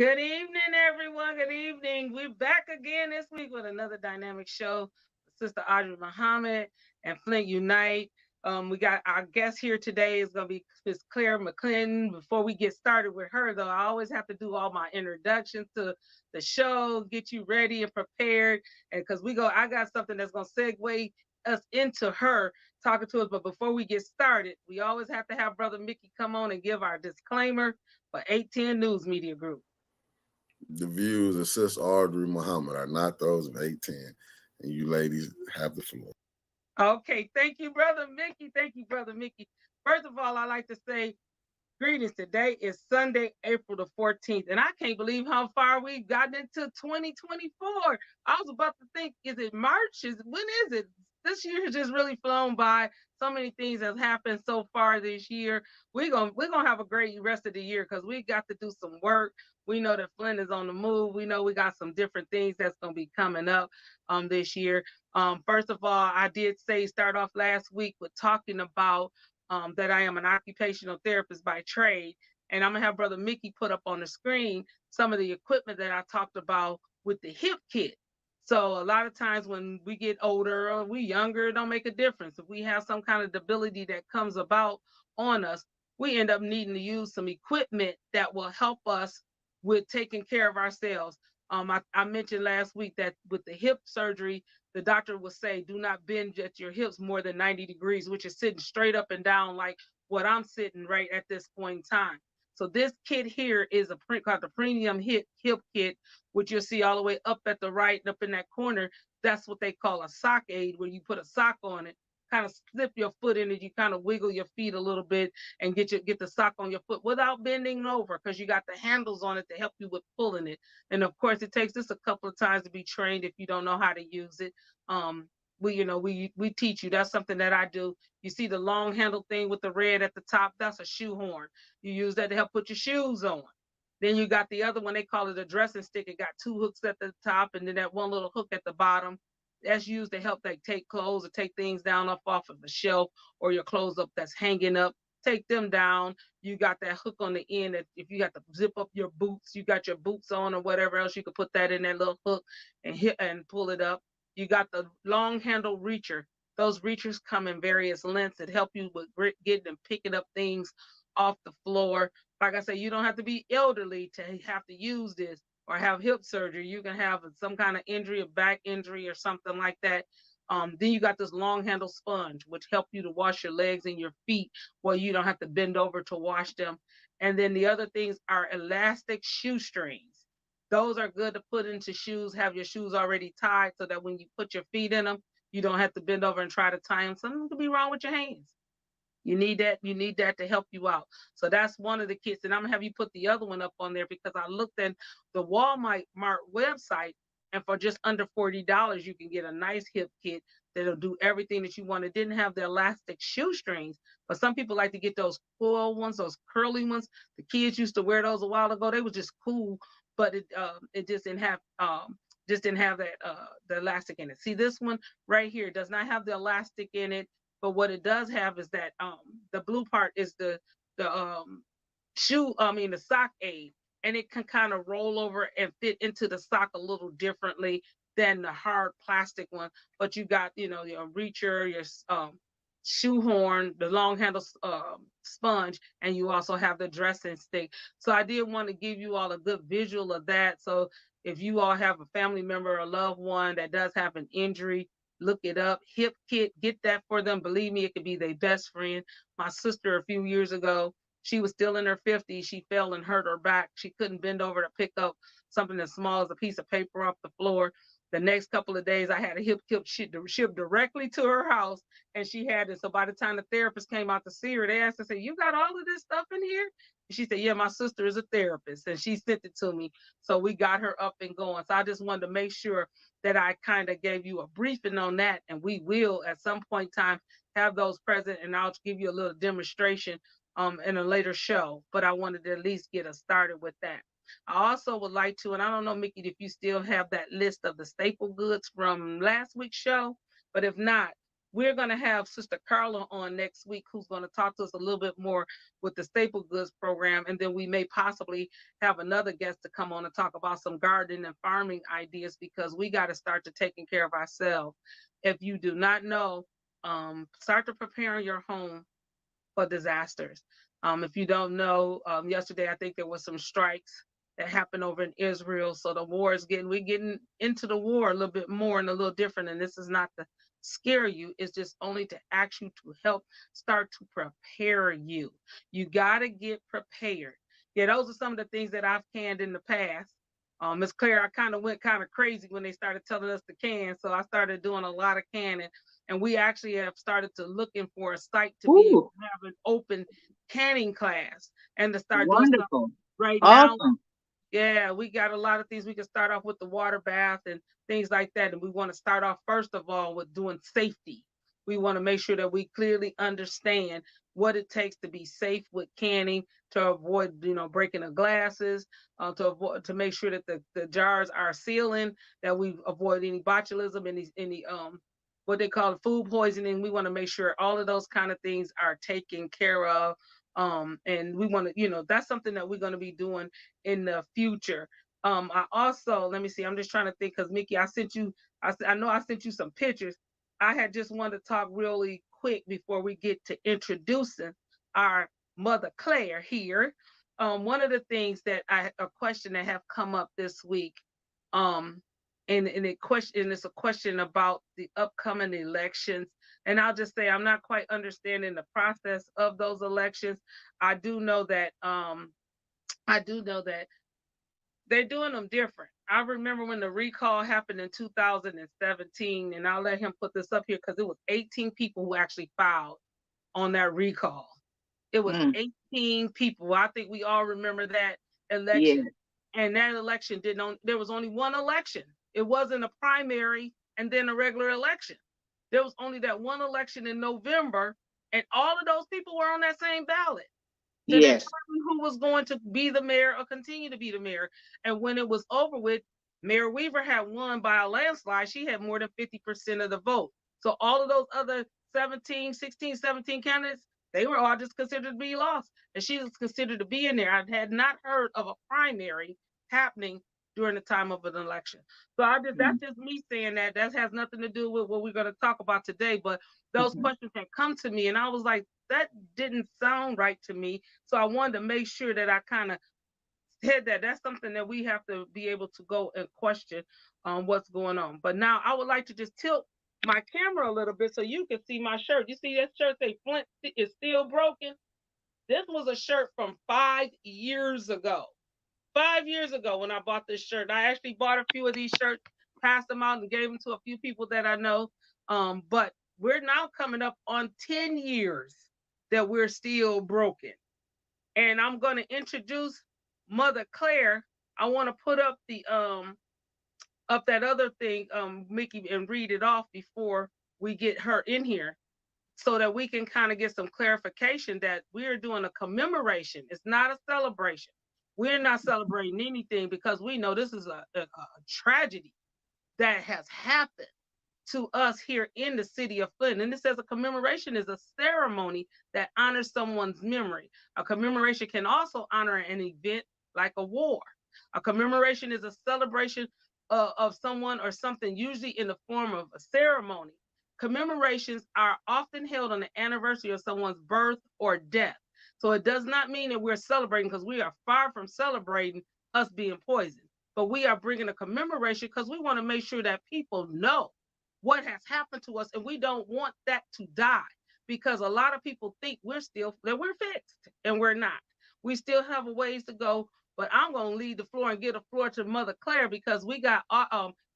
Good evening, everyone. Good evening. We're back again this week with another dynamic show. Sister Audrey Muhammad and Flint Unite. We got our guest here today is going to be Miss Claire McClinton. Before we get started with her, though, I always have to do all my introductions to the show, get you ready and prepared, and because I got something that's going to segue us into her talking to us. But before we get started, we always have to have Brother Mickey come on and give our disclaimer for 810 News Media Group. The views of Sis Audrey Muhammad are not those of 810, and you ladies have the floor. Okay, thank you, Brother Mickey. Thank you, Brother Mickey. First of all, I like to say greetings. Today is Sunday, April the 14th, and I can't believe how far we've gotten into 2024. I was about to think, is it March? When is it? This year has just really flown by. So many things have happened so far this year. We're gonna have a great rest of the year because we got to do some work. We know that Flint is on the move. We know we got some different things that's gonna be coming up this year. First of all, I did say start off last week with talking about that I am an occupational therapist by trade. And I'm gonna have Brother Mickey put up on the screen some of the equipment that I talked about with the hip kit. So a lot of times when we get older or we younger, it don't make a difference. If we have some kind of debility that comes about on us, we end up needing to use some equipment that will help us with taking care of ourselves. I mentioned last week that with the hip surgery, the doctor will say, do not bend at your hips more than 90 degrees, which is sitting straight up and down like what I'm sitting right at this point in time. So this kit here is called the premium hip kit, which you'll see all the way up at the right and up in that corner. That's what they call a sock aid, where you put a sock on it, kind of slip your foot in it, you kind of wiggle your feet a little bit and get the sock on your foot without bending over, because you got the handles on it to help you with pulling it. And of course, it takes this a couple of times to be trained if you don't know how to use it. We teach you. That's something that I do. You see the long handle thing with the red at the top? That's a shoe horn. You use that to help put your shoes on. Then you got the other one, they call it a dressing stick. It got two hooks at the top and then that one little hook at the bottom. That's used to help like take clothes or take things down off of the shelf, or your clothes up that's hanging up. Take them down. You got that hook on the end that if you got to zip up your boots, you got your boots on or whatever else, you could put that in that little hook and hit and pull it up. You got the long handle reacher. Those reachers come in various lengths that help you with getting and picking up things off the floor. Like I say, you don't have to be elderly to have to use this or have hip surgery. You can have some kind of injury, a back injury or something like that. Then you got this long handle sponge, which help you to wash your legs and your feet while you don't have to bend over to wash them. And then the other things are elastic shoestrings. Those are good to put into shoes, have your shoes already tied so that when you put your feet in them, you don't have to bend over and try to tie them. Something could be wrong with your hands. You need that to help you out. So that's one of the kits. And I'm gonna have you put the other one up on there because I looked at the Walmart website, and for just under $40, you can get a nice hip kit that'll do everything that you want. It didn't have the elastic shoestrings, but some people like to get those coil ones, those curly ones. The kids used to wear those a while ago. They were just cool, but it just didn't have that the elastic in it. See, this one right here does not have the elastic in it, but what it does have is that the blue part is the the sock aid, and it can kind of roll over and fit into the sock a little differently than the hard plastic one. But you got, your reacher, your shoehorn, the long handle sponge, and you also have the dressing stick. So I did want to give you all a good visual of that. So if you all have a family member or a loved one that does have an injury, look it up. Hip kit, get that for them. Believe me, it could be their best friend. My sister, a few years ago, she was still in her 50s. She fell and hurt her back. She couldn't bend over to pick up something as small as a piece of paper off the floor. The next couple of days, I had a hip kit shipped directly to her house, and she had it. So by the time the therapist came out to see her, they asked her, "You got all of this stuff in here?" And she said, "Yeah, my sister is a therapist," and she sent it to me. So we got her up and going. So I just wanted to make sure that I kind of gave you a briefing on that, and we will at some point in time have those present, and I'll give you a little demonstration in a later show. But I wanted to at least get us started with that. I also would like to, and I don't know, Mickey, if you still have that list of the staple goods from last week's show, but if not, we're going to have Sister Carla on next week, who's going to talk to us a little bit more with the staple goods program. And then we may possibly have another guest to come on and talk about some gardening and farming ideas, because we got to start to taking care of ourselves. If you do not know, start to preparing your home for disasters. If you don't know, yesterday I think there was some strikes that happened over in Israel. So the war is we're getting into the war a little bit more and a little different. And this is not to scare you, it's just only to ask you to help start to prepare you. You got to get prepared. Yeah, those are some of the things that I've canned in the past. Miss Claire, I kind of went kind of crazy when they started telling us to can. So I started doing a lot of canning. And we actually have started to looking for a site to be able to have an open canning class and to start doing stuff right now. Yeah, we got a lot of things. We can start off with the water bath and things like that. And we want to start off, first of all, with doing safety. We want to make sure that we clearly understand what it takes to be safe with canning, to avoid, breaking of glasses, to make sure that the jars are sealing, that we avoid any botulism, any what they call food poisoning. We want to make sure all of those kind of things are taken care of. And we want to, that's something that we're going to be doing in the future. I also, let me see, I'm just trying to think, because Mickey, I know I sent you some pictures. I had just wanted to talk really quick before we get to introducing our Mother Claire here. One of the things that a question that have come up this week, and it's a question about the upcoming elections. And I'll just say I'm not quite understanding the process of those elections. I do know that they're doing them different. I remember when the recall happened in 2017, and I'll let him put this up here because it was 18 people who actually filed on that recall. It was 18 people. I think we all remember that election. Yeah. And that election there was only one election. It wasn't a primary and then a regular election. There was only that one election in November, and all of those people were on that same ballot to determine who was going to be the mayor or continue to be the mayor. And when it was over with, Mayor Weaver had won by a landslide. She had more than 50% of the vote. So all of those other 17 candidates, they were all just considered to be lost. And she was considered to be in there. I had not heard of a primary happening during the time of an election. So that's just me saying that. That has nothing to do with what we're going to talk about today. But those questions had come to me, and I was like, that didn't sound right to me. So I wanted to make sure that I kind of said that. That's something that we have to be able to go and question what's going on. But now I would like to just tilt my camera a little bit so you can see my shirt. You see that shirt say Flint is still broken? This was a shirt from 5 years ago. 5 years ago when I bought this shirt. I actually bought a few of these shirts, passed them out and gave them to a few people that I know. But we're now coming up on 10 years that we're still broken. And I'm going to introduce Mother Claire. I want to put up up that other thing, Mickey, and read it off before we get her in here, so that we can kind of get some clarification that we're doing a commemoration. It's not a celebration. We're not celebrating anything, because we know this is a tragedy that has happened to us here in the city of Flint. And it says a commemoration is a ceremony that honors someone's memory. A commemoration can also honor an event like a war. A commemoration is a celebration of someone or something, usually in the form of a ceremony. Commemorations are often held on the anniversary of someone's birth or death. So it does not mean that we're celebrating, because we are far from celebrating us being poisoned. But we are bringing a commemoration because we want to make sure that people know what has happened to us, and we don't want that to die, because a lot of people think we're fixed, and we're not. We still have a ways to go. But I'm going to leave the floor and give the floor to Mother Claire, because we got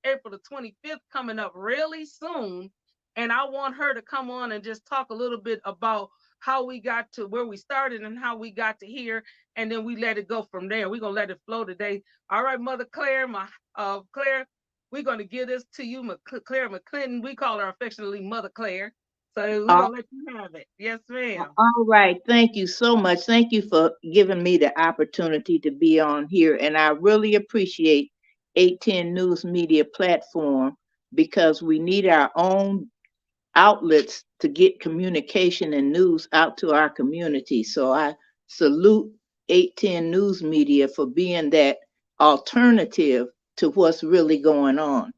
April the 25th coming up really soon. And I want her to come on and just talk a little bit about how we got to where we started and how we got to here. And then we let it go from there. We're going to let it flow today. All right, Mother Claire, Claire, we're going to give this to you, Claire McClinton. We call her affectionately Mother Claire. So we're going to let you have it. Yes, ma'am. All right. Thank you so much. Thank you for giving me the opportunity to be on here. And I really appreciate 810 News Media platform, because we need our own outlets to get communication and news out to our community. So I salute 810 News Media for being that alternative to what's really going on.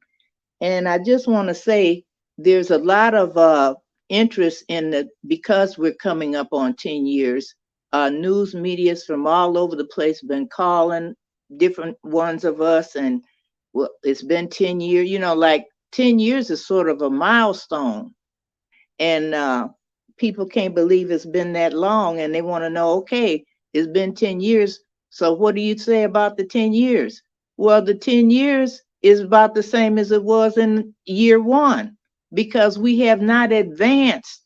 And I just want to say there's a lot of interest in the, because we're coming up on 10 years, news medias from all over the place been calling different ones of us. And well, it's been 10 years, you know, like 10 years is sort of a milestone. And people can't believe it's been that long, and they want to know, okay, it's been 10 years. So what do you say about the 10 years? Well, the 10 years is about the same as it was in year one, because we have not advanced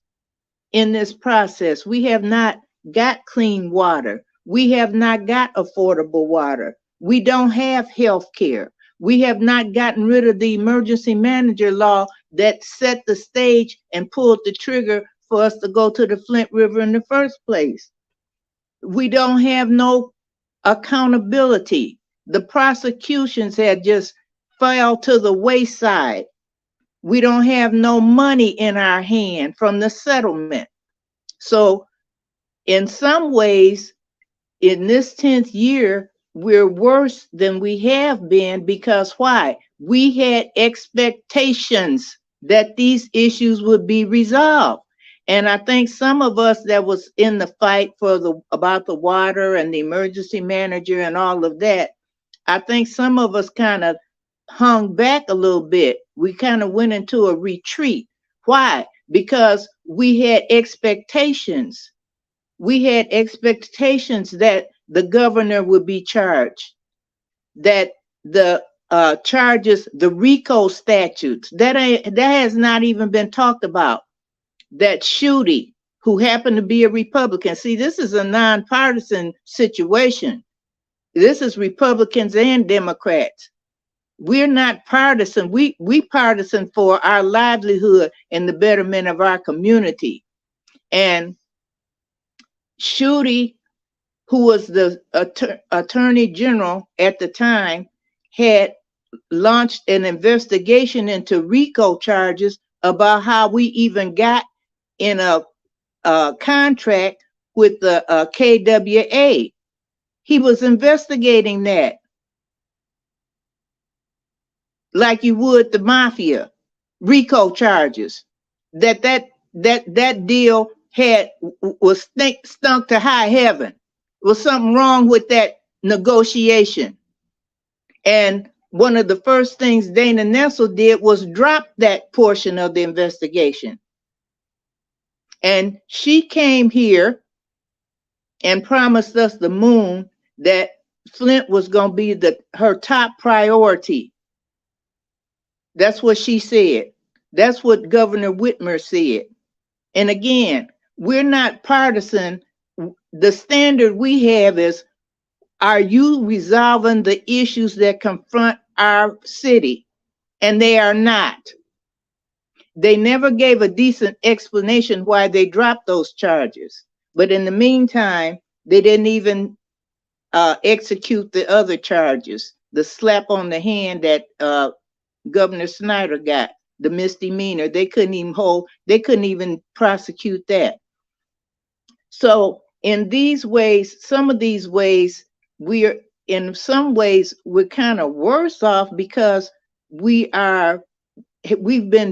in this process. We have not got clean water. We have not got affordable water. We don't have health care. We have not gotten rid of the emergency manager law that set the stage and pulled the trigger for us to go to the Flint River in the first place. We don't have no accountability. The prosecutions had just fell to the wayside. We don't have no money in our hand from the settlement. So in some ways, in this 10th year, we're worse than we have been, because why? We had expectations that these issues would be resolved. And I think some of us that was in the fight for about the water and the emergency manager and all of that, I think some of us kind of hung back a little bit. We kind of went into a retreat. Why? Because we had expectations. We had expectations that the governor would be charged, that the charges, the RICO statutes, that has not even been talked about. That Schuette, who happened to be a Republican. See, this is a nonpartisan situation. This is Republicans and Democrats. We're not partisan. We partisan for our livelihood and the betterment of our community. And Schuette, who was the attorney general at the time, had launched an investigation into RICO charges about how we even got in a contract with the KWA. He was investigating that like you would the mafia. RICO charges. That deal was stunk to high heaven. There was something wrong with that negotiation. And one of the first things Dana Nessel did was drop that portion of the investigation. And she came here and promised us the moon, that Flint was going to be her top priority. That's what she said. That's what Governor Whitmer said. And again, we're not partisan. The standard we have is, are you resolving the issues that confront our city? And they are not. They never gave a decent explanation why they dropped those charges. But in the meantime, they didn't even execute the other charges. The slap on the hand that Governor Snyder got, the misdemeanor, they couldn't even prosecute that. So in these ways, some of these ways, we're kind of worse off, because we've been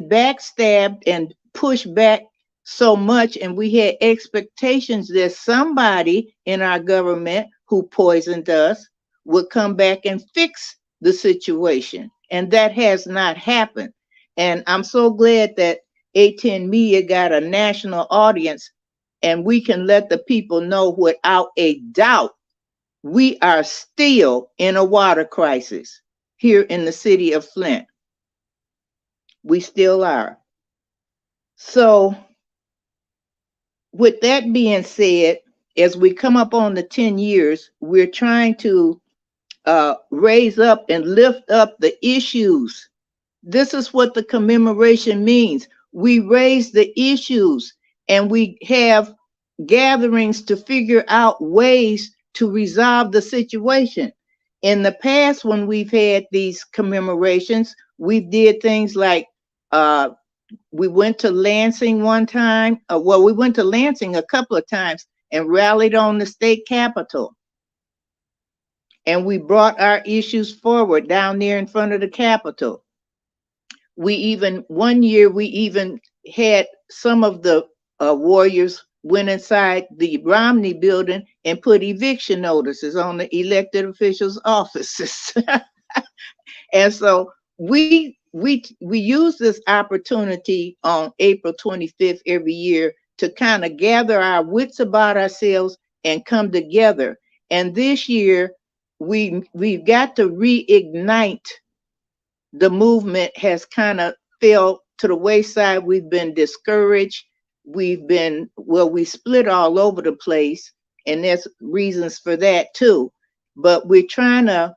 backstabbed and pushed back so much, and we had expectations that somebody in our government who poisoned us would come back and fix the situation. And that has not happened. And I'm so glad that 810 Media got a national audience, and we can let the people know without a doubt, we are still in a water crisis here in the city of Flint. We still are. So with that being said, as we come up on the 10 years, we're trying to raise up and lift up the issues. This is what the commemoration means. We raise the issues, and we have gatherings to figure out ways to resolve the situation. In the past, when we've had these commemorations, we did things like We went to Lansing one time. Well, we went to Lansing a couple of times and rallied on the state capitol. And we brought our issues forward down there in front of the capitol. One year, we even had some of the warriors went inside the Romney building and put eviction notices on the elected officials' offices. And so we use this opportunity on April 25th every year to kind of gather our wits about ourselves and come together. And this year we've got to reignite. The movement has kind of fell to the wayside. We've been discouraged. We split all over the place, and there's reasons for that too. But we're trying to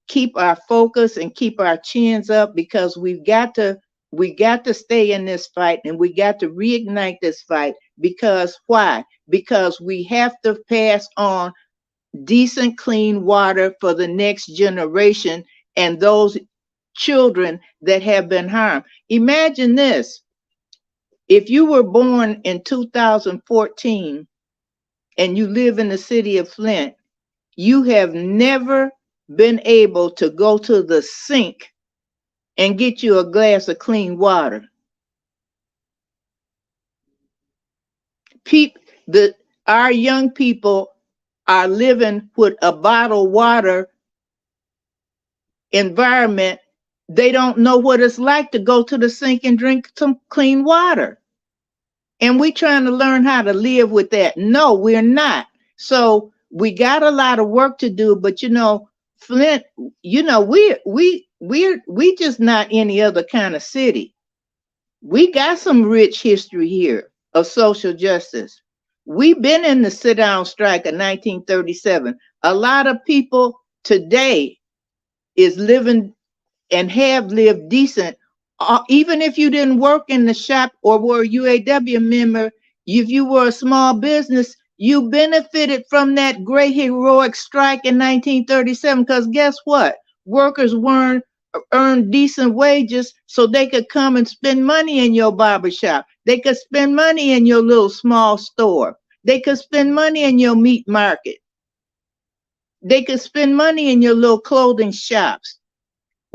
keep our focus and keep our chins up, because we got to stay in this fight, and we got to reignite this fight. Because why? Because we have to pass on decent, clean water for the next generation and those children that have been harmed. Imagine this. If you were born in 2014 and you live in the city of Flint, you have never been able to go to the sink and get you a glass of clean water. Our young people are living with a bottled water environment. They don't know what it's like to go to the sink and drink some clean water. And we're trying to learn how to live with that. No, we're not. So we got a lot of work to do, but Flint, we just not any other kind of city. We got some rich history here of social justice. We've been in the sit-down strike of 1937. A lot of people today is living and have lived decent. Even if you didn't work in the shop or were a UAW member, if you were a small business, you benefited from that great heroic strike in 1937, because guess what? Workers earned decent wages so they could come and spend money in your barbershop. They could spend money in your little small store. They could spend money in your meat market. They could spend money in your little clothing shops.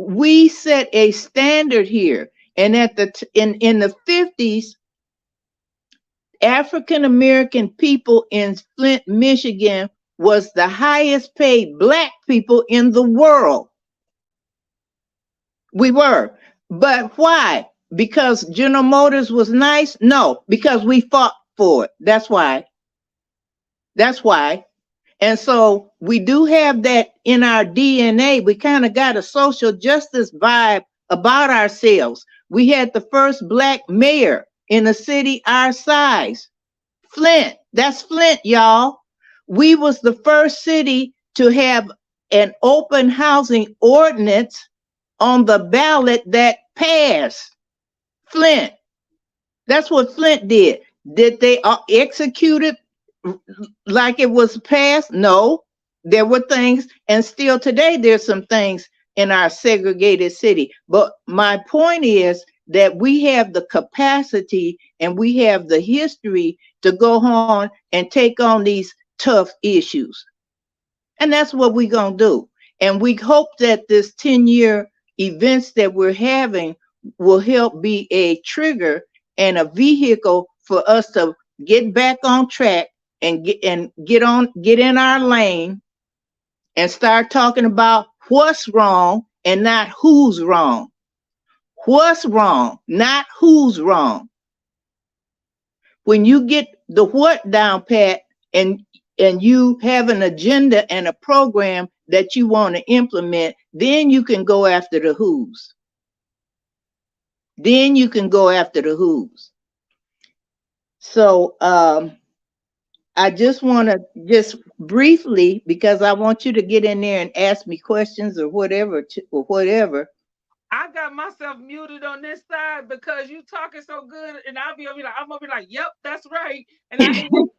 We set a standard here. And in the 50s, African American people in Flint, Michigan was the highest paid Black people in the world. We were. But why? Because General Motors was nice? No, because we fought for it. That's why. That's why. And so we do have that in our DNA. We kind of got a social justice vibe about ourselves. We had the first Black mayor in a city our size. Flint. That's Flint, y'all. We was the first city to have an open housing ordinance on the ballot that passed. Flint. That's what Flint did. Did they execute it like it was passed? No. There were things, and still today there's some things in our segregated city. But my point is that we have the capacity and we have the history to go on and take on these tough issues. And that's what we're going to do. And we hope that this 10-year events that we're having will help be a trigger and a vehicle for us to get back on track and get in our lane and start talking about what's wrong and not who's wrong. What's wrong, not who's wrong. When you get the what down pat and you have an agenda and a program that you want to implement, then you can go after the who's. Then you can go after the who's. So I just want to just briefly, because I want you to get in there and ask me questions or whatever. I got myself muted on this side because you talking so good, and I'm gonna be like, yep, that's right. And I mute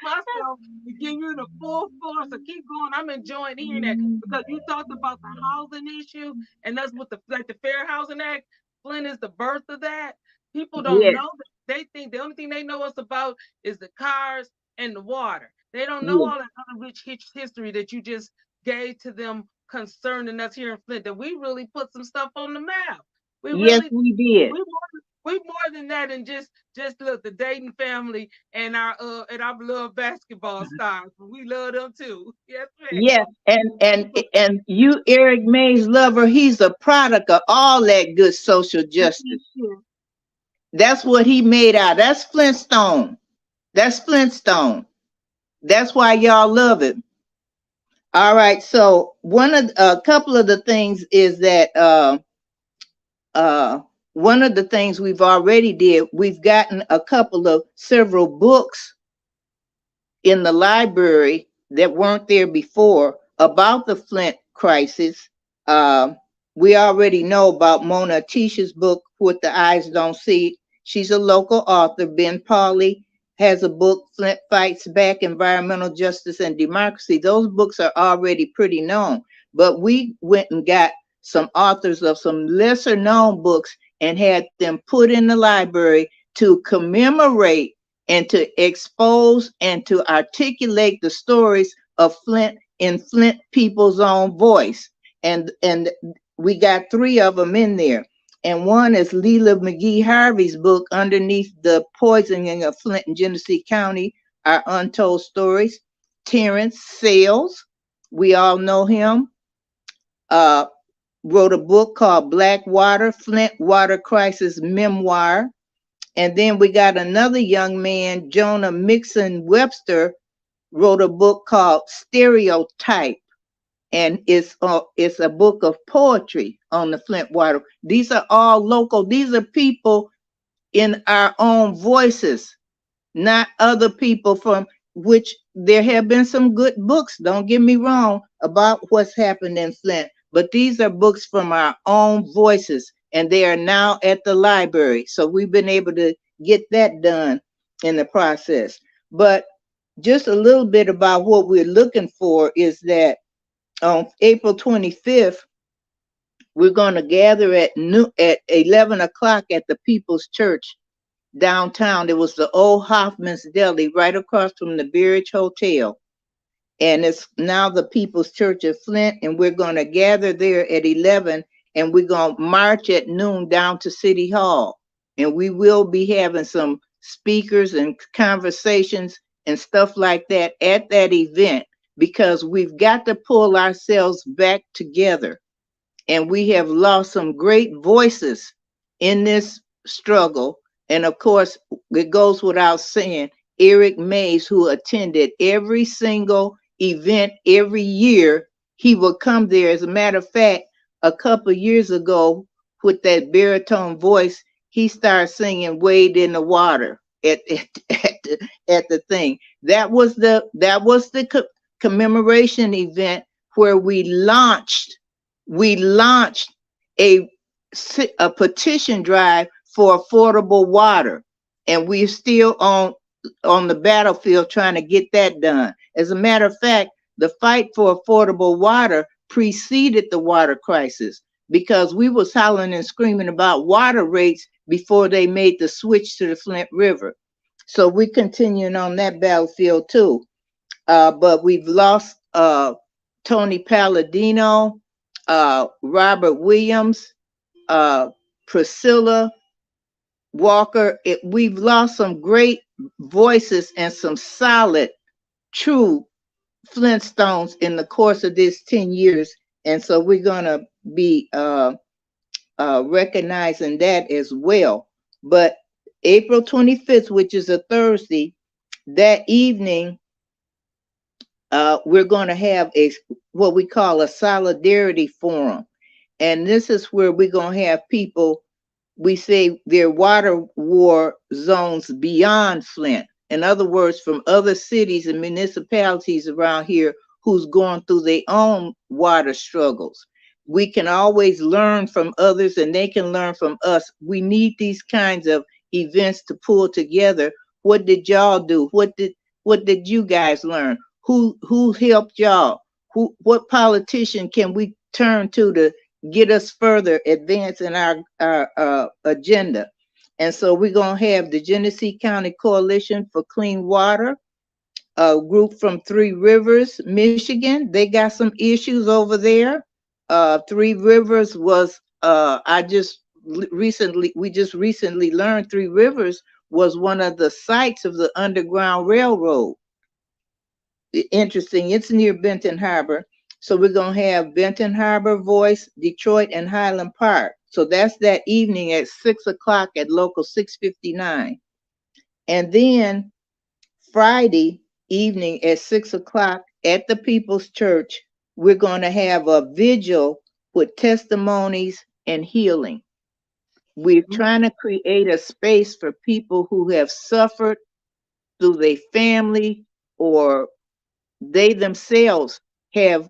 myself to give you the full floor. So keep going. I'm enjoying hearing that because you talked about the housing issue, and that's with the Fair Housing Act. Flint is the birth of that. People don't Yes, know that. They think the only thing they know us about is the cars and the water. They don't know yes, all that other rich history that you just gave to them concerning us here in Flint. That we really put some stuff on the map. We yes, really we did. we more than that, and just look the Dayton family and our beloved basketball stars. We love them too. Yes, Yes, and ma'am. and you, Eric May's lover, he's a product of all that good social justice. That's what he made out. That's Flintstone. That's Flintstone. That's why y'all love it. All right. So a couple of the things is that uh one of the things we've already did, we've gotten several books in the library that weren't there before about the Flint crisis. Uh, we already know about Mona Tisha's book, What the Eyes Don't See. She's a local author. Ben Pauley has a book, Flint Fights Back, Environmental Justice and Democracy. Those books are already pretty known, but we went and got some authors of some lesser known books and had them put in the library to commemorate and to expose and to articulate the stories of Flint in Flint people's own voice. And we got 3 of them in there. And one is Leela McGee Harvey's book, Underneath the Poisoning of Flint and Genesee County, Our Untold Stories. Terrence Sales, we all know him, wrote a book called Black Water, Flint Water Crisis Memoir. And then we got another young man, Jonah Mixon Webster, wrote a book called Stereotype. And it's a book of poetry on the Flint water. These are all local. These are people in our own voices, not other people from which there have been some good books, don't get me wrong, about what's happened in Flint. But these are books from our own voices, and they are now at the library. So we've been able to get that done in the process. But just a little bit about what we're looking for is that on April 25th, we're going to gather at 11 o'clock at the People's Church downtown. There was the old Hoffman's Deli right across from the Berridge Hotel. And it's now the People's Church of Flint. And we're going to gather there at 11, and we're going to march at noon down to City Hall. And we will be having some speakers and conversations and stuff like that at that event, because we've got to pull ourselves back together. And we have lost some great voices in this struggle. And of course, it goes without saying, Eric Mays, who attended every single event every year, he would come there. As a matter of fact, a couple of years ago, with that baritone voice, he started singing Wade in the Water at the thing. That was the commemoration event where we launched a petition drive for affordable water, and we're still on the battlefield trying to get that done. As a matter of fact, the fight for affordable water preceded the water crisis, because we was hollering and screaming about water rates before they made the switch to the Flint River. So we're continuing on that battlefield too. But we've lost Tony Palladino, Robert Williams, Priscilla Walker. We've lost some great voices and some solid, true Flintstones in the course of this 10 years. And so we're going to be recognizing that as well. But April 25th, which is a Thursday, that evening, we're going to have what we call a solidarity forum. And this is where we're going to have people, we say they're water war zones beyond Flint. In other words, from other cities and municipalities around here who's going through their own water struggles. We can always learn from others, and they can learn from us. We need these kinds of events to pull together. What did y'all do? What did you guys learn? Who helped y'all? What politician can we turn to get us further advance in our agenda. And so we're going to have the Genesee County Coalition for Clean Water, a group from Three Rivers, Michigan. They got some issues over there. Three Rivers was, we just recently learned Three Rivers was one of the sites of the Underground Railroad. Interesting. It's near Benton Harbor. So we're going to have Benton Harbor Voice, Detroit, and Highland Park. So that's that evening at 6 o'clock at local 659. And then Friday evening at 6 o'clock at the People's Church, we're going to have a vigil with testimonies and healing. We're trying to create a space for people who have suffered through their family, or they themselves have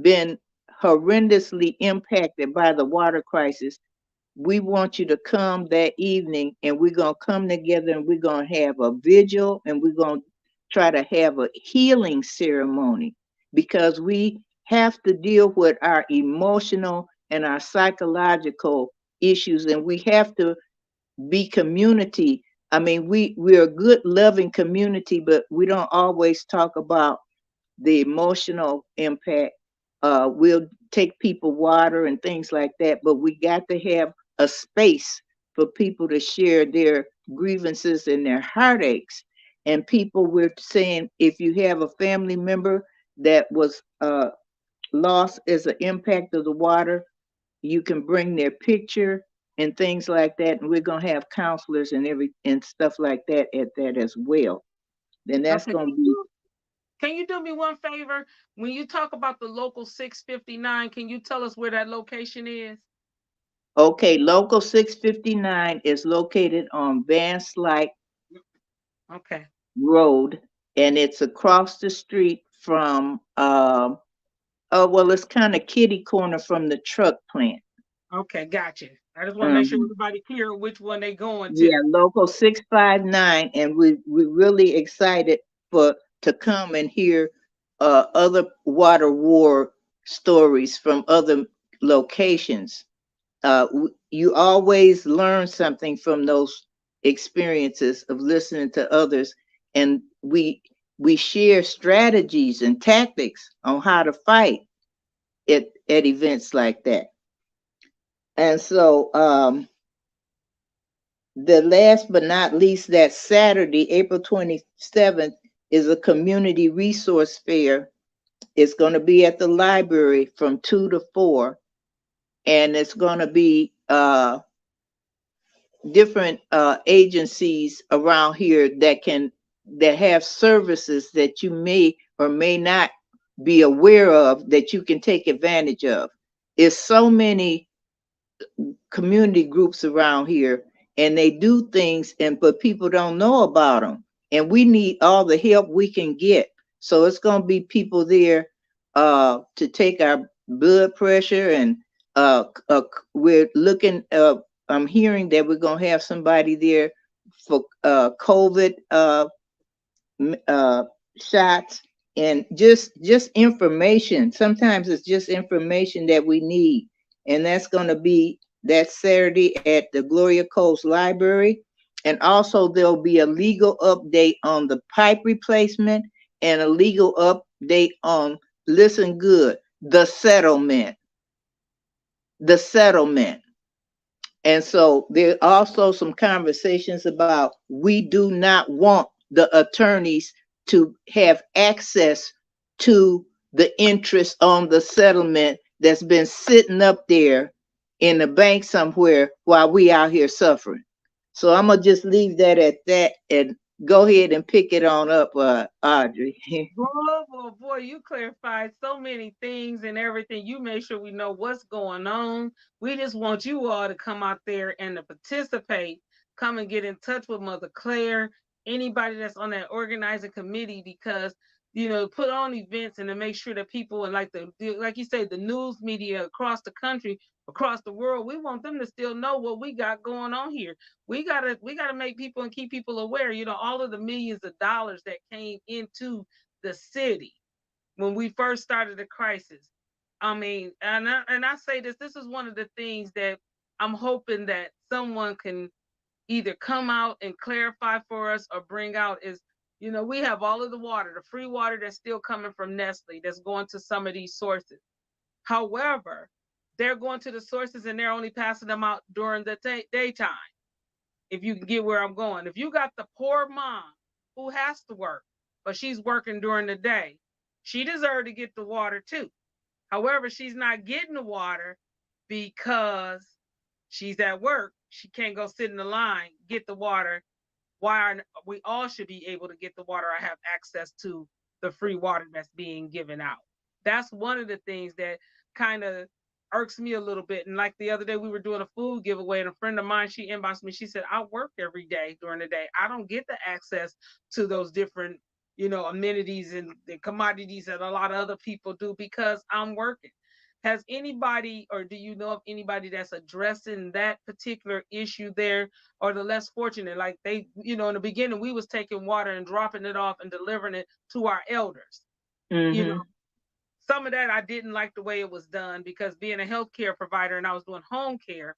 been horrendously impacted by the water crisis. We want you to come that evening, and we're going to come together, and we're going to have a vigil, and we're going to try to have a healing ceremony, because we have to deal with our emotional and our psychological issues, and we have to be community. I mean, we're a good, loving community, but we don't always talk about the emotional impact. We'll take people water and things like that, but we got to have a space for people to share their grievances and their heartaches. And people, we're saying, if you have a family member that was lost as an impact of the water, you can bring their picture and things like that. And we're going to have counselors and stuff like that at that as well. Then that's Okay. going to be. Can you do me one favor? When you talk about the local 659, can you tell us where that location is? Okay, local 659 is located on Van Slyke Okay. Road, and it's across the street from it's kind of kitty corner from the truck plant. Okay, gotcha. I just want to make sure Um, everybody clear which one they going to. yeah, local 659, and we really excited to come and hear other water war stories from other locations. You always learn something from those experiences of listening to others, and we share strategies and tactics on how to fight at events like that. And so the last but not least, that Saturday, April 27th, is a community resource fair. It's going to be at the library from 2 to 4, and it's going to be different agencies around here that have services that you may or may not be aware of that you can take advantage of. It's so many community groups around here, and they do things, but people don't know about them, and we need all the help we can get. So it's going to be people there to take our blood pressure, and we're looking I'm hearing that we're going to have somebody there for COVID shots, and just information. Sometimes it's just information that we need, and that's going to be that Saturday at the Gloria Coles Library. And also there'll be a legal update on the pipe replacement, and a legal update on, listen good, the settlement. And so there are also some conversations about, we do not want the attorneys to have access to the interest on the settlement that's been sitting up there in the bank somewhere while we out here suffering. So I'm gonna just leave that at that and go ahead and pick it on up, Audrey. Boy, you clarified so many things and everything. You made sure we know what's going on. We just want you all to come out there and to participate. Come and get in touch with Mother Claire, anybody that's on that organizing committee, because put on events and to make sure that people, and like you say, the news media across the country, across the world, we want them to still know what we got going on here. We gotta make people and keep people aware. All of the millions of dollars that came into the city when we first started the crisis. I mean, and I say this is one of the things that I'm hoping that someone can either come out and clarify for us or bring out is, we have all of the water, the free water that's still coming from Nestle that's going to some of these sources. However, they're going to the sources and they're only passing them out during the daytime. If you can get where I'm going. If you got the poor mom who has to work, but she's working during the day, she deserves to get the water too. However, she's not getting the water because she's at work. She can't go sit in the line, get the water. Why we all should be able to get the water or have access to the free water that's being given out. That's one of the things that kind of irks me a little bit. And like the other day, we were doing a food giveaway, and a friend of mine, she inboxed me. She said, I work every day during the day. I don't get the access to those different, amenities and commodities that a lot of other people do because I'm working. Has anybody, or do you know of anybody that's addressing that particular issue there, or the less fortunate? Like they, in the beginning, we was taking water and dropping it off and delivering it to our elders. Mm-hmm. Some of that I didn't like the way it was done because being a healthcare provider and I was doing home care,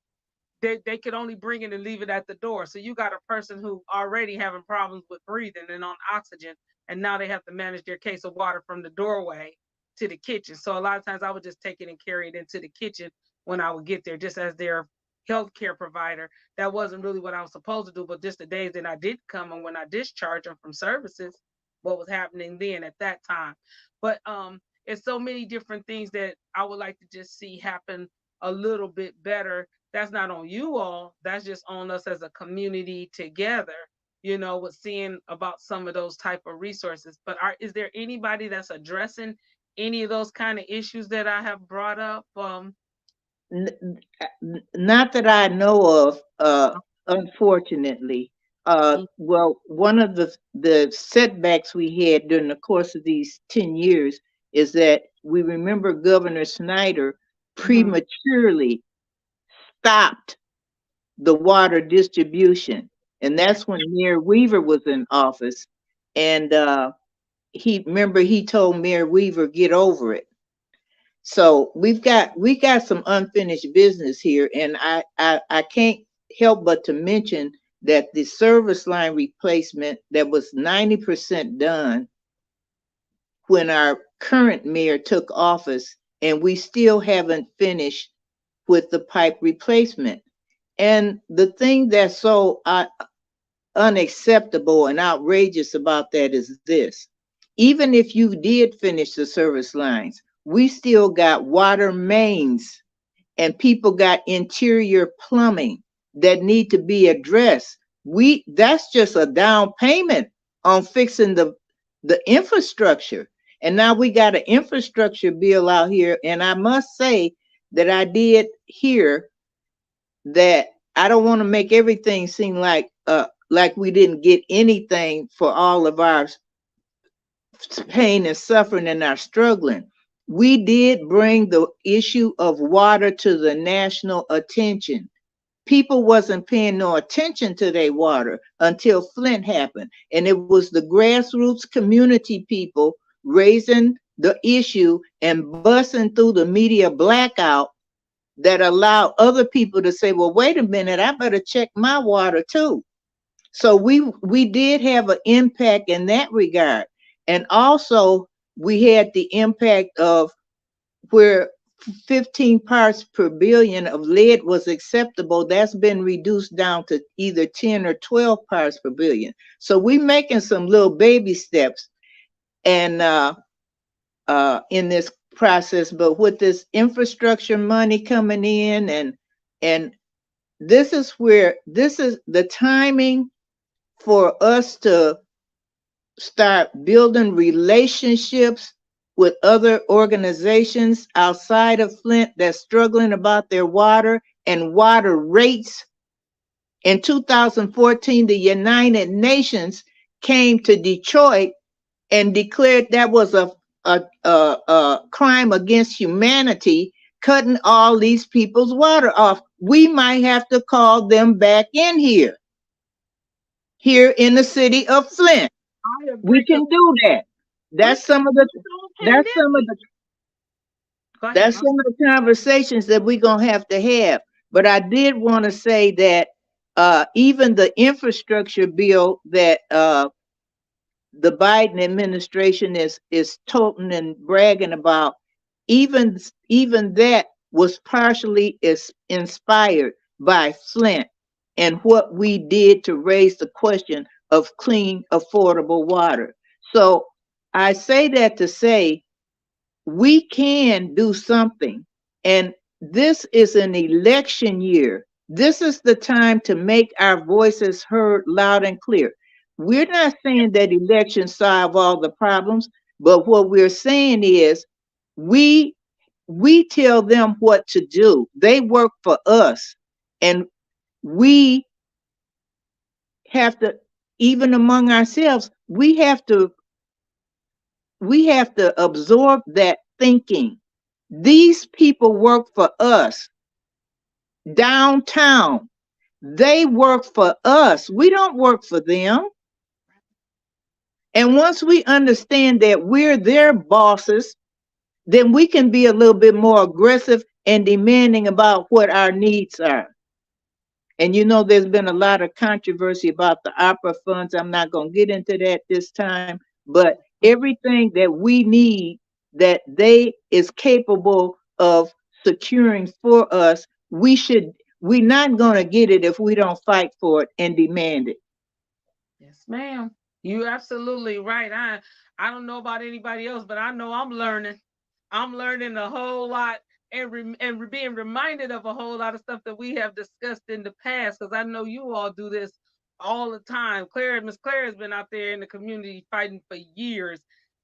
they could only bring it and leave it at the door. So you got a person who already having problems with breathing and on oxygen, and now they have to manage their case of water from the doorway to the kitchen. So a lot of times I would just take it and carry it into the kitchen when I would get there, just as their healthcare provider. That wasn't really what I was supposed to do, but just the days that I did come and when I discharged them from services, what was happening then at that time. But it's so many different things that I would like to just see happen a little bit better. That's not on you all. That's just on us as a community together, with seeing about some of those type of resources. But is there anybody that's addressing any of those kind of issues that I have brought up? Not that I know of, unfortunately. Well, one of the setbacks we had during the course of these 10 years is that we remember Governor Snyder prematurely stopped the water distribution. And that's when Mayor Weaver was in office. And he told Mayor Weaver, get over it. So we got some unfinished business here. And I can't help but to mention that the service line replacement that was 90% done when our current mayor took office, and we still haven't finished with the pipe replacement. And the thing that's so unacceptable and outrageous about that is this. Even if you did finish the service lines, we still got water mains and people got interior plumbing that need to be addressed. That's just a down payment on fixing the infrastructure. And now we got an infrastructure bill out here. And I must say that I did hear that I don't want to make everything seem like we didn't get anything for all of our pain and suffering and our struggling. We did bring the issue of water to the national attention. People wasn't paying no attention to their water until Flint happened. And it was the grassroots community people raising the issue and busting through the media blackout that allowed other people to say, well, wait a minute, I better check my water too. So we did have an impact in that regard. And also we had the impact of where 15 parts per billion of lead was acceptable. That's been reduced down to either 10 or 12 parts per billion. So we're making some little baby steps and in this process, but with this infrastructure money coming in and this is the timing for us to start building relationships with other organizations outside of Flint that's struggling about their water and water rates. In 2014, the United Nations came to Detroit and declared that was a crime against humanity, cutting all these people's water off. We might have to call them back in here in the city of Flint. I agree. We can do that. That's some of the Go ahead. That's some of the conversations that we're going to have. But I did want to say that even the infrastructure bill that the Biden administration is toting and bragging about, even that was partially inspired by Flint and what we did to raise the question of clean, affordable water. So I say that to say we can do something. And this is an election year. This is the time to make our voices heard loud and clear. We're not saying that elections solve all the problems, but what we're saying is we we tell them what to do. They work for us. And we have to, even among ourselves, we have to absorb that thinking. These people work for us downtown. They work for us. We don't work for them. And once we understand that we're their bosses, then we can be a little bit more aggressive and demanding about what our needs are. And there's been a lot of controversy about the opera funds. I'm not going to get into that this time, but everything that we need that they is capable of securing for us, we're not going to get it if we don't fight for it and demand it. Yes, ma'am. You absolutely right. I don't know about anybody else, but I know I'm learning. I'm learning a whole lot and being reminded of a whole lot of stuff that we have discussed in the past. Because I know you all do this all the time. Miss Claire has been out there in the community fighting for years.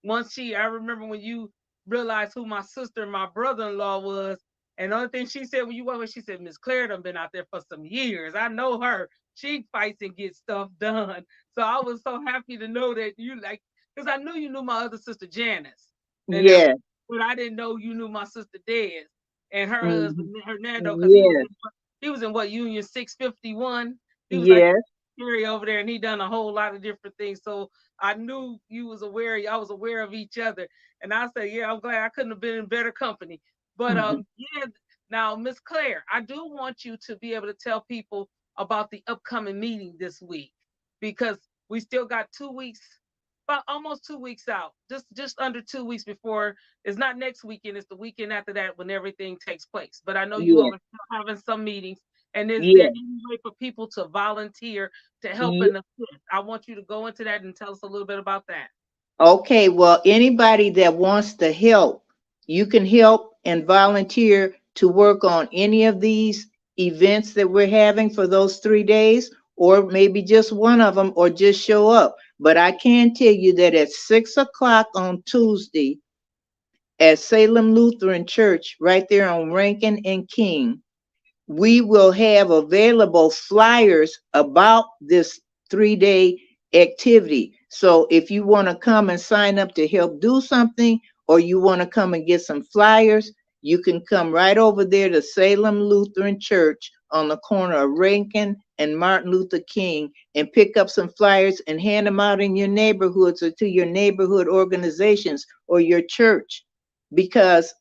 I remember when you realized who my sister and my brother-in-law was, and the only thing she said when you went, she said, Miss Claire done been out there for some years. I know her. She fights and gets stuff done. So I was so happy to know that because I knew you knew my other sister Janice, and Yeah. but I didn't know you knew my sister Des and her Mhm. husband Hernando, because Yes. he was in what, Union 651. He was like Yes. security over there, and he done a whole lot of different things. So I knew I was aware of each other, and I said, yeah, I'm glad I couldn't have been in better company. But Mhm. yeah. Now, Miss Claire, I do want you to be able to tell people about the upcoming meeting this week, because we still got 2 weeks, about almost 2 weeks out, just under 2 weeks before. It's not next weekend, it's the weekend after that when everything takes place. But I know you Yes. all are still having some meetings. And is there Yes. any way for people to volunteer to help Yes. and assist? I want you to go into that and tell us a little bit about that. Okay, well, anybody that wants to help, you can help and volunteer to work on any of these events that we're having for those 3 days, or maybe just one of them, or just show up. But I can tell you that at 6 o'clock on Tuesday at Salem Lutheran Church, right there on Rankin and King, we will have available flyers about this 3 day activity. So if you want to come and sign up to help do something, or you want to come and get some flyers, you can come right over there to Salem Lutheran Church on the corner of Rankin and Martin Luther King and pick up some flyers and hand them out in your neighborhoods or to your neighborhood organizations or your church, because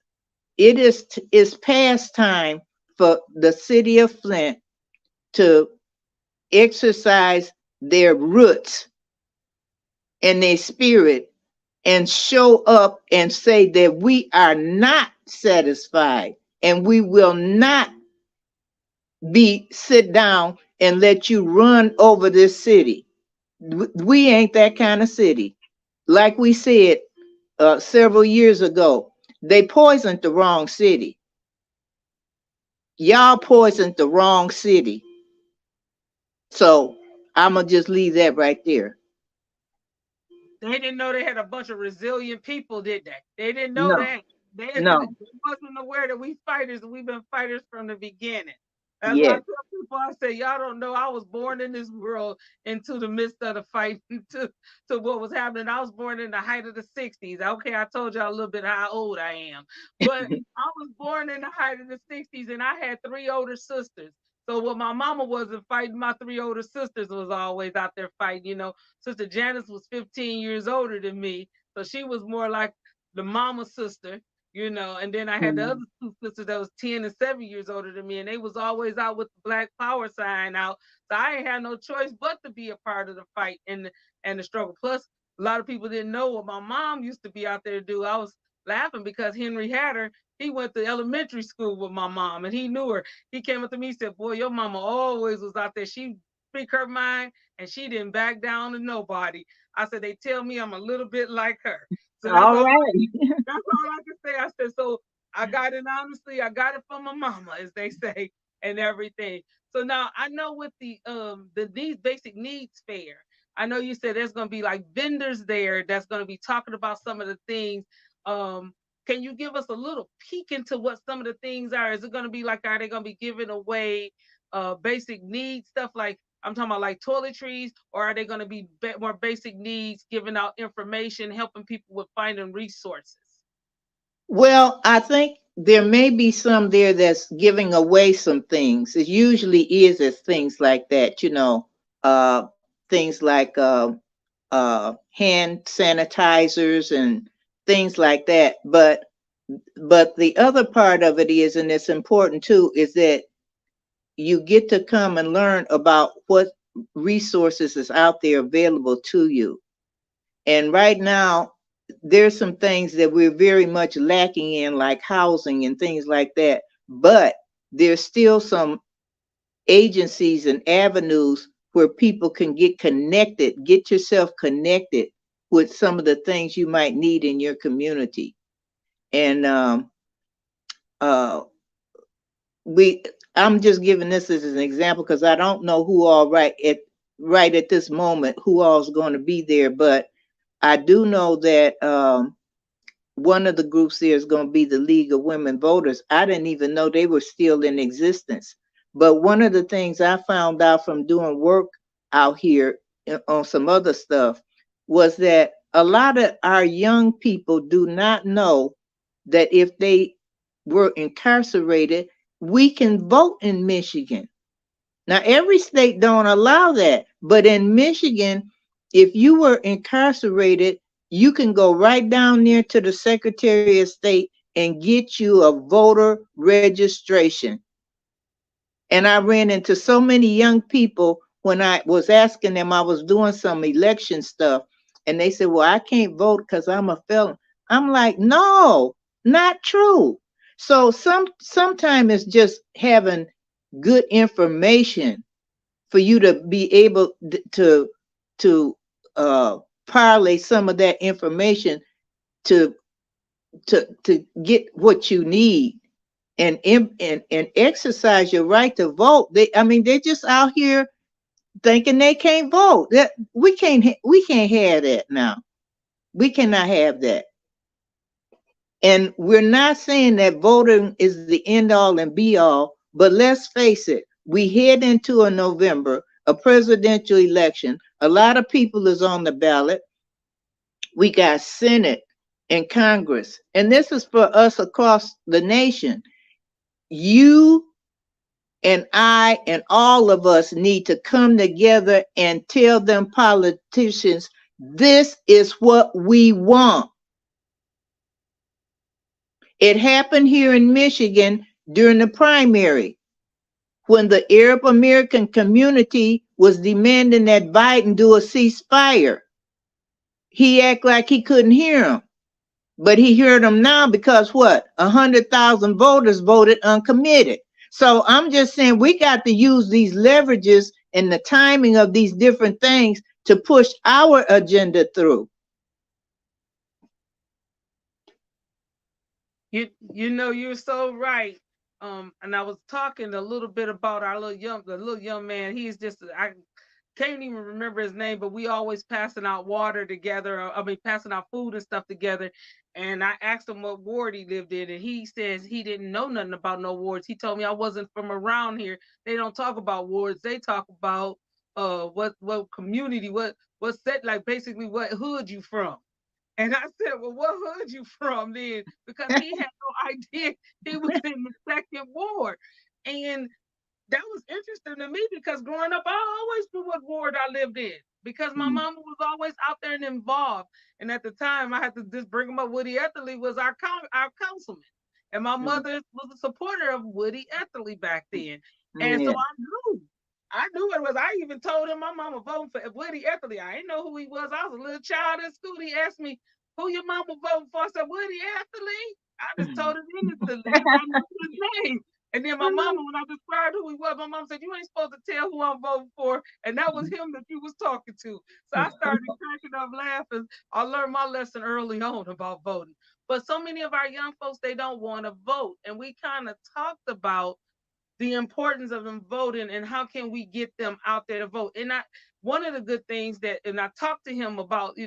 it's past time for the city of Flint to exercise their roots and their spirit and show up and say that we are not satisfied and we will not be sit down and let you run over this city. We ain't that kind of city. Like we said several years ago, they poisoned the wrong city. Y'all poisoned the wrong city. So I'm gonna just leave that right there. They didn't know they had a bunch of resilient people, did they? They didn't know No, that. They no, wasn't aware that we fighters, and we've been fighters from the beginning. That's why I yes, tell people, I say, y'all don't know I was born in this world into the midst of the fight to what was happening. I was born in the height of the 60s. Okay, I told y'all a little bit how old I am. But I was born in the height of the 60s, and I had three older sisters. So what my mama wasn't fighting, my three older sisters was always out there fighting. Sister Janice was 15 years older than me, so she was more like the mama sister. And then I had the other two sisters that was 10 and 7 years older than me, and they was always out with the Black Power sign out. So I ain't had no choice but to be a part of the fight and the struggle. Plus, a lot of people didn't know what my mom used to be out there to do. I was laughing because Henry Hatter, he went to elementary school with my mom and he knew her. He came up to me and said, "Boy, your mama always was out there. She speak her mind and she didn't back down to nobody." I said, "They tell me I'm a little bit like her." So All right. that's all I can say. I said, so I got it honestly, I got it from my mama, as they say, and everything. So now I know with the these basic needs fair, I know you said there's gonna be like vendors there that's gonna be talking about some of the things. Um, can you give us a little peek into what some of the things are? Is it gonna be like, are they gonna be giving away basic needs stuff like I'm talking about like toiletries, or are they going to be more basic needs, giving out information, helping people with finding resources? Well, I think there may be some there that's giving away some things. It usually is as things like that, things like hand sanitizers and things like that. But the other part of it is, and it's important too, is that you get to come and learn about what resources is out there available to you. And right now, there's some things that we're very much lacking in, like housing and things like that. But there's still some agencies and avenues where people can get connected, get yourself connected with some of the things you might need in your community. And uh, we I'm just giving this as an example because I don't know who all right at this moment who all is going to be there, but I do know that one of the groups there is going to be the League of Women Voters. I didn't even know they were still in existence. But one of the things I found out from doing work out here on some other stuff was that a lot of our young people do not know that if they were incarcerated, we can vote in Michigan. Now, every state don't allow that, but in Michigan, if you were incarcerated, you can go right down there to the Secretary of State and get you a voter registration. And I ran into so many young people when I was asking them, I was doing some election stuff, and they said, "Well, I can't vote because I'm a felon." I'm like, no, not true. So sometimes it's just having good information for you to be able to parlay some of that information to to get what you need and exercise your right to vote. They're just out here thinking they can't vote. That we can't have that now. We cannot have that. And we're not saying that voting is the end all and be all, but let's face it, we head into a November, a presidential election. A lot of people is on the ballot. We got Senate and Congress. And this is for us across the nation. You and I and all of us need to come together and tell them politicians, this is what we want. It happened here in Michigan during the primary when the Arab American community was demanding that Biden do a ceasefire. He acted like he couldn't hear them, but he heard them now because what? 100,000 voters voted uncommitted. So I'm just saying we got to use these leverages and the timing of these different things to push our agenda through. You're so right. And I was talking a little bit about the little young man. He's just I can't even remember his name, but we always passing out water together. Passing out food and stuff together. And I asked him what ward he lived in, and he says he didn't know nothing about no wards. He told me I wasn't from around here. They don't talk about wards. They talk about what community, what set, like basically what hood you from. And I said, "Well, what hood you from then?" Because he had no idea he was in the second ward. And that was interesting to me because growing up, I always knew what ward I lived in. because my mama was always out there and involved. And at the time, I had to just bring him up. Woody Etherly was our councilman, and my mother was a supporter of Woody Etherly back then. And so Yeah. I knew it was. I even told him my mama voting for Woody Etherly. I didn't know who he was. I was a little child in school. He asked me, "Who your mama voting for?" I said, "Woody Etherly." I just told him instantly because I knew his name. And then my mama, when I described who he was, my mom said, "You ain't supposed to tell who I'm voting for." And that was him that you was talking to. So I started cracking up laughing. I learned my lesson early on about voting. But so many of our young folks, they don't want to vote. And we kind of talked about the importance of them voting and how can we get them out there to vote. And one of the good things that, and I talked to him about,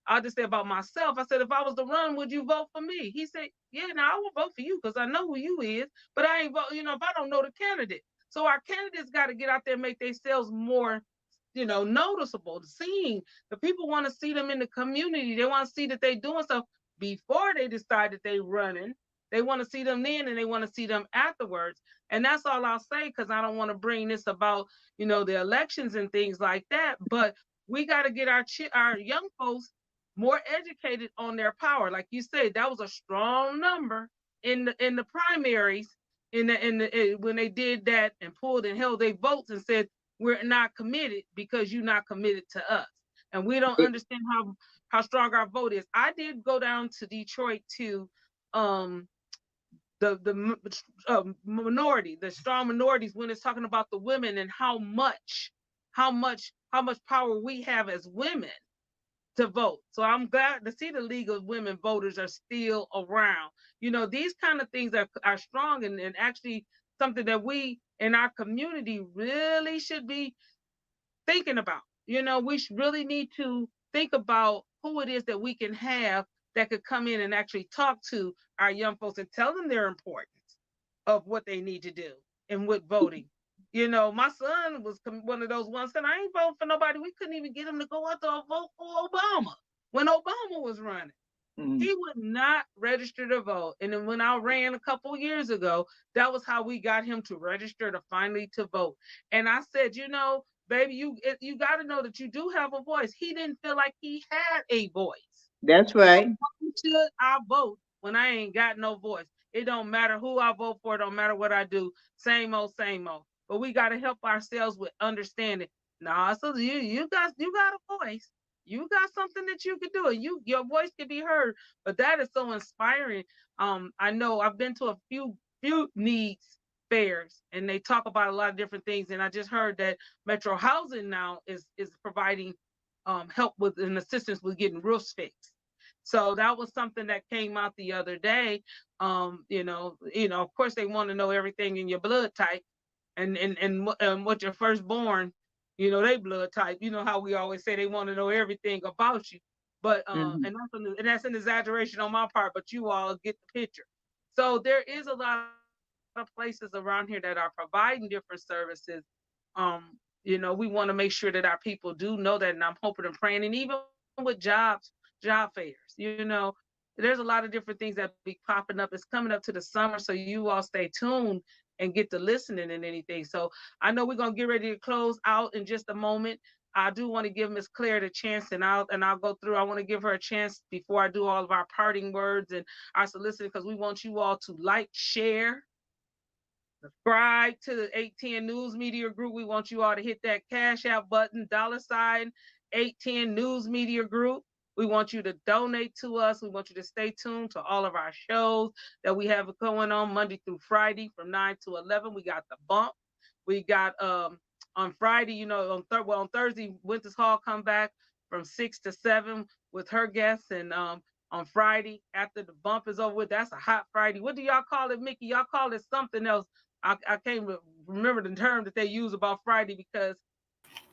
I'll just say about myself. I said, if I was to run, would you vote for me? He said, yeah, I will vote for you because I know who you is, but I ain't vote, if I don't know the candidate. So our candidates got to get out there and make themselves more, noticeable, seeing. The people want to see them in the community. They want to see that they doing stuff before they decide that they running. They want to see them then and they want to see them afterwards. And that's all I'll say, because I don't want to bring this about, the elections and things like that. But we got to get our young folks more educated on their power. Like you said, that was a strong number in the primaries when they did that and pulled and held their votes and said, we're not committed because you're not committed to us. And we don't understand how strong our vote is. I did go down to Detroit to the strong minorities, when it's talking about the women and how much power we have as women to vote. So I'm glad to see the League of Women Voters are still around. These kind of things are strong and actually something that we in our community really should be thinking about. We really need to think about who it is that we can have that could come in and actually talk to our young folks and tell them their importance of what they need to do and with voting. My son was one of those ones that I ain't voting for nobody. We couldn't even get him to go out to vote for Obama when Obama was running. He would not register to vote. And then when I ran a couple years ago, that was how we got him to register to vote. And I said, baby, you got to know that you do have a voice. He didn't feel like he had a voice. That's right. Why should I vote when I ain't got no voice? It don't matter who I vote for. It don't matter what I do. Same old, same old. But we got to help ourselves with understanding. Nah, so you got a voice. You got something that you could do, and your voice can be heard. But that is so inspiring. I know I've been to a few needs fairs, and they talk about a lot of different things. And I just heard that Metro Housing now is providing help with and assistance with getting roofs fixed. So that was something that came out the other day. Of course they want to know everything in your blood type and what your firstborn, they blood type. You know how we always say they want to know everything about you. But and that's an exaggeration on my part, but you all get the picture. So there is a lot of places around here that are providing different services. We want to make sure that our people do know that, and I'm hoping and praying, and even with job fairs, there's a lot of different things that be popping up. It's coming up to the summer, so you all stay tuned and get to listening and anything. So I know we're gonna get ready to close out in just a moment. I do want to give Miss Claire the chance, and I'll go through. I want to give her a chance before I do all of our parting words and our soliciting, because we want you all to like, share, subscribe to the 810 News Media Group. We want you all to hit that Cash App button, $ 810 News Media Group. We want you to donate to us. We want you to stay tuned to all of our shows that we have going on Monday through Friday from 9 to 11. We got The Bump. We got on Friday, on Thursday, Winters Hall come back from 6 to 7 with her guests. And on Friday, after The Bump is over with, that's a hot Friday. What do y'all call it, Mickey? Y'all call it something else. I can't remember the term that they use about Friday, because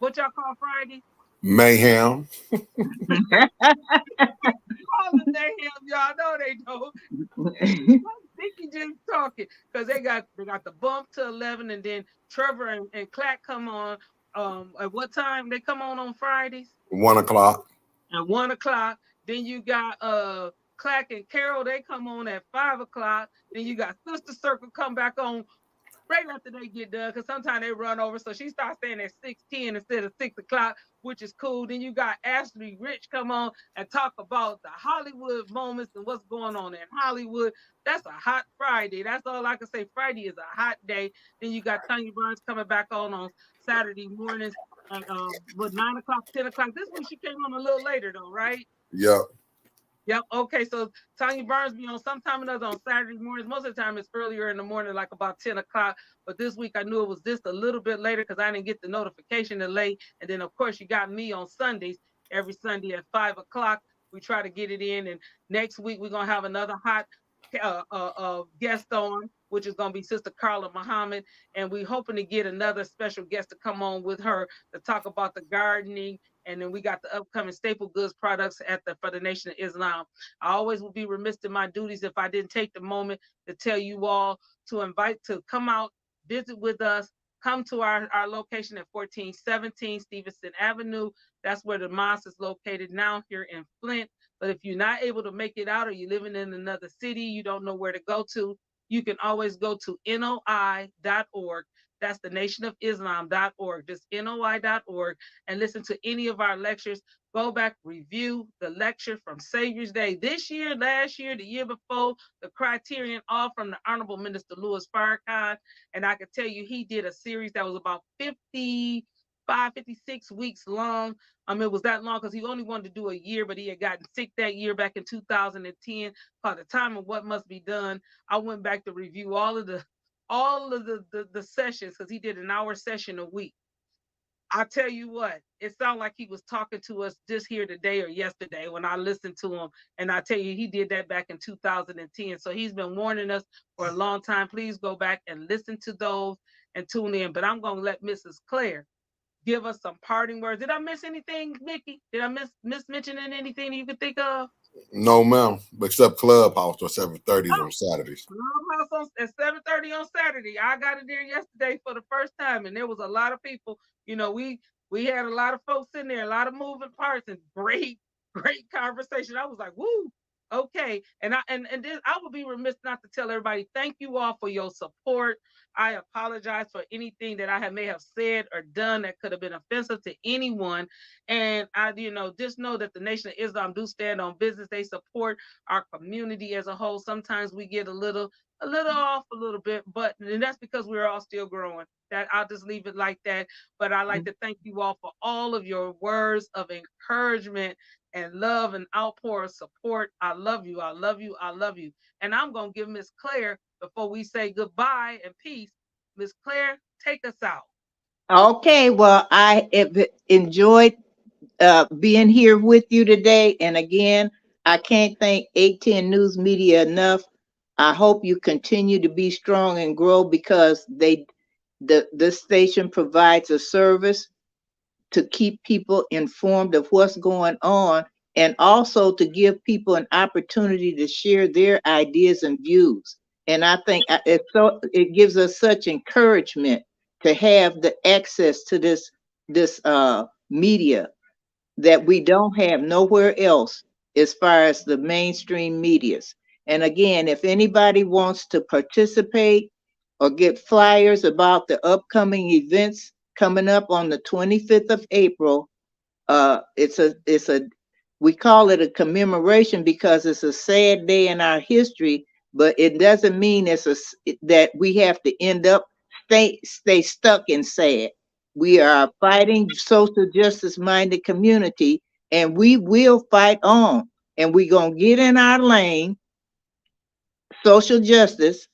what y'all call Friday? Mayhem. Call it mayhem, y'all. No, they don't. Mickey just talking, because they got The Bump to 11, and then Trevor and Clack come on. At what time they come on Fridays? 1 o'clock. At 1 o'clock. Then you got Clack and Carol. They come on at 5 o'clock. Then you got Sister Circle come back on right after they get done, because sometimes they run over. So she starts saying at 6:10 instead of 6 o'clock, which is cool. Then you got Ashley Rich come on and talk about the Hollywood moments and what's going on in Hollywood. That's a hot Friday. That's all I can say. Friday is a hot day. Then you got Tanya Burns coming back on Saturday mornings at 9 o'clock, 10 o'clock. This week she came on a little later though, right? Yep. Yep. Okay. So Tanya Burns be on sometime or another on Saturday mornings. Most of the time it's earlier in the morning, like about 10 o'clock. But this week I knew it was just a little bit later because I didn't get the notification till late. And then of course you got me on Sundays, every Sunday at 5 o'clock. We try to get it in. And next week we're gonna have another hot guest on, which is gonna be Sister Carla Muhammad. And we're hoping to get another special guest to come on with her to talk about the gardening, and then we got the upcoming staple goods products for the Nation of Islam. I always would be remiss in my duties if I didn't take the moment to tell you all to invite to come out, visit with us, come to our location at 1417 Stevenson Avenue. That's where the mosque is located now here in Flint. But if you're not able to make it out or you're living in another city, you don't know where to go to, you can always go to noi.org. That's the nationofislam.org, just noi.org, and listen to any of our lectures. Go back, review the lecture from Savior's Day this year, last year, the year before, the criterion, all from the Honorable Minister Louis Farrakhan. And I can tell you, he did a series that was about 55, 56 weeks long. It was that long because he only wanted to do a year, but he had gotten sick that year back in 2010, called The Time of What Must Be Done. I went back to review all of the sessions because he did an hour session a week. I tell you what, it sounded like he was talking to us just here today or yesterday when I listened to him. And I tell you, he did that back in 2010. So he's been warning us for a long time. Please go back and listen to those and tune in. But I'm going to let Mrs. Claire give us some parting words. Did I miss anything, Mickey? Did I miss mentioning anything you could think of? No, ma'am. Except Clubhouse on 7:30 on Saturdays. Clubhouse at 7:30 on Saturday. I got it there yesterday for the first time, and there was a lot of people. You know, we had a lot of folks in there, a lot of moving parts, and great conversation. I was like, woo, okay. And then I would be remiss not to tell everybody, thank you all for your support. I apologize for anything that I may have said or done that could have been offensive to anyone. And I, just know that the Nation of Islam do stand on business. They support our community as a whole. Sometimes we get a little off a little bit, but and that's because we're all still growing. That I'll just leave it like that. But I like to thank you all for all of your words of encouragement and love and outpour of support. I love you. I love you. I love you. And I'm gonna give Miss Claire, before we say goodbye and peace, Miss Claire, take us out. Okay, well, I have enjoyed being here with you today. And again, I can't thank 810 News Media enough. I hope you continue to be strong and grow because this station provides a service to keep people informed of what's going on and also to give people an opportunity to share their ideas and views. And I think it gives us such encouragement to have the access to this media that we don't have nowhere else as far as the mainstream medias. And again, if anybody wants to participate or get flyers about the upcoming events coming up on the 25th of April, we call it a commemoration because it's a sad day in our history, but it doesn't mean that we have to end up stay stuck in sad. We are a fighting social justice minded community, and we will fight on. And we're going to get in our lane, social justice,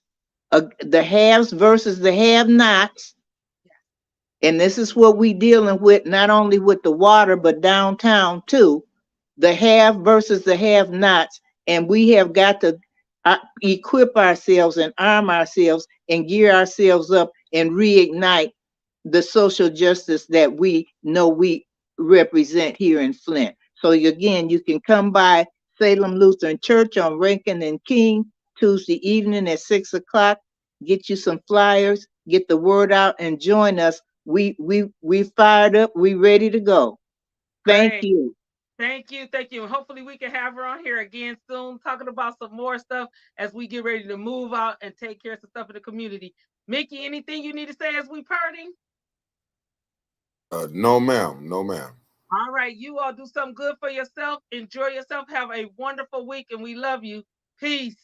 the haves versus the have nots. And this is what we dealing with, not only with the water, but downtown too. The have versus the have nots. And we have got to equip ourselves and arm ourselves and gear ourselves up and reignite the social justice that we know we represent here in Flint. So again, you can come by Salem Lutheran Church on Rankin and King Tuesday evening at 6 o'clock. Get you some flyers, get the word out, and join us. We fired up. We ready to go. Thank you. Thank you. And hopefully we can have her on here again soon, talking about some more stuff as we get ready to move out and take care of some stuff in the community. Mickey, anything you need to say as we parting? No, ma'am. No, ma'am. All right, you all do something good for yourself. Enjoy yourself. Have a wonderful week, and we love you. Peace.